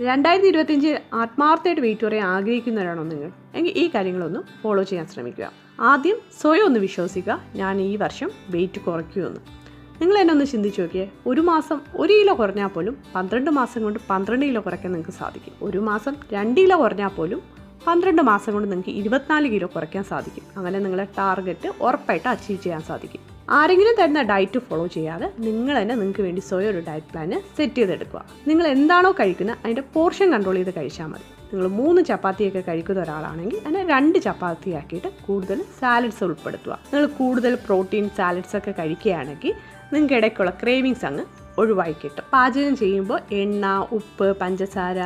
2025 ആത്മാർത്ഥമായിട്ട് വെയിറ്റ് കുറയാൻ ആഗ്രഹിക്കുന്നവരാണോ നിങ്ങൾ എങ്കിൽ ഈ കാര്യങ്ങളൊന്ന് ഫോളോ ചെയ്യാൻ ശ്രമിക്കുക. ആദ്യം സ്വയം ഒന്ന് വിശ്വസിക്കുക, ഞാൻ ഈ വർഷം വെയിറ്റ് കുറയ്ക്കുമെന്ന്. നിങ്ങൾ എന്നെ ഒന്ന് ചിന്തിച്ച് നോക്കിയേ, ഒരു മാസം 1 കിലോ കുറഞ്ഞാൽ പോലും 12 മാസം കൊണ്ട് 12 കിലോ കുറയ്ക്കാൻ നിങ്ങൾക്ക് സാധിക്കും. ഒരു മാസം 2 കിലോ കുറഞ്ഞാൽ പോലും 12 മാസം കൊണ്ട് നിങ്ങൾക്ക് 24 കിലോ കുറയ്ക്കാൻ സാധിക്കും. അങ്ങനെ നിങ്ങളെ ടാർഗറ്റ് ഉറപ്പായിട്ട് അച്ചീവ് ചെയ്യാൻ സാധിക്കും. ആരെങ്കിലും തരുന്ന ഡയറ്റ് ഫോളോ ചെയ്യാതെ നിങ്ങൾ തന്നെ നിങ്ങൾക്ക് വേണ്ടി സ്വയം ഒരു ഡയറ്റ് പ്ലാന് സെറ്റ് ചെയ്തെടുക്കുക. നിങ്ങൾ എന്താണോ കഴിക്കുന്നത് അതിൻ്റെ പോർഷൻ കൺട്രോൾ ചെയ്ത് കഴിച്ചാൽ മതി. നിങ്ങൾ 3 ചപ്പാത്തിയൊക്കെ കഴിക്കുന്ന ഒരാളാണെങ്കിൽ അതിനെ 2 ചപ്പാത്തി ആക്കിയിട്ട് കൂടുതൽ സാലഡ്സ് ഉൾപ്പെടുത്തുക. നിങ്ങൾ കൂടുതൽ പ്രോട്ടീൻ സാലഡ്സ് ഒക്കെ കഴിക്കുകയാണെങ്കിൽ നിങ്ങൾക്ക് ഇടയ്ക്കുള്ള ക്രേവിങ്സ് അങ്ങ് ഒഴിവായി കിട്ടും. പാചകം ചെയ്യുമ്പോൾ എണ്ണ, ഉപ്പ്, പഞ്ചസാര,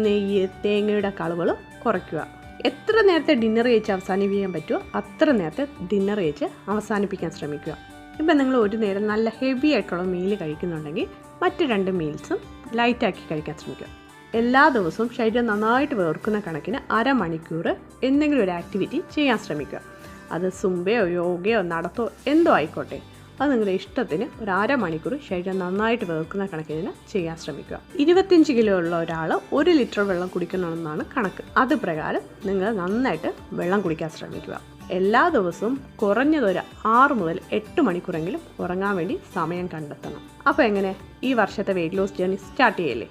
നെയ്യ്, തേങ്ങയുടെ അളവുകൾ കുറയ്ക്കുക. എത്ര നേരത്തെ ഡിന്നർ കഴിച്ച് അവസാനിപ്പിക്കാൻ പറ്റുമോ അത്ര നേരത്തെ ഡിന്നർ കഴിച്ച് അവസാനിപ്പിക്കാൻ ശ്രമിക്കുക. ഇപ്പം നിങ്ങൾ ഒരു നേരം നല്ല ഹെവി ആയിട്ടുള്ള മീൽ കഴിക്കുന്നുണ്ടെങ്കിൽ മറ്റ് 2 മീൽസും ലൈറ്റാക്കി കഴിക്കാൻ ശ്രമിക്കുക. എല്ലാ ദിവസവും ശരീരം നന്നായിട്ട് വേർക്കുന്ന കണക്കിന് അരമണിക്കൂർ എന്തെങ്കിലും ഒരു ആക്ടിവിറ്റി ചെയ്യാൻ ശ്രമിക്കുക. അത് സുംബയോ യോഗയോ നടത്തോ എന്തോ ആയിക്കോട്ടെ, അത് നിങ്ങളുടെ ഇഷ്ടത്തിന് ഒരു അരമണിക്കൂർ ശരീരം നന്നായിട്ട് വേർക്കുന്ന കണക്കിന് ചെയ്യാൻ ശ്രമിക്കുക. 25 കിലോ ഉള്ള ഒരാൾ 1 ലിറ്റർ വെള്ളം കുടിക്കണമെന്നാണ് കണക്ക്. അത് പ്രകാരം നിങ്ങൾ നന്നായിട്ട് വെള്ളം കുടിക്കാൻ ശ്രമിക്കുക. എല്ലാ ദിവസവും കുറഞ്ഞതൊരു 6 മുതൽ 8 മണിക്കൂറെങ്കിലും ഉറങ്ങാൻ വേണ്ടി സമയം കണ്ടെത്തണം. അപ്പോൾ എങ്ങനെ ഈ വർഷത്തെ വെയിറ്റ് ലോസ് ജേർണി സ്റ്റാർട്ട് ചെയ്യല്ലേ?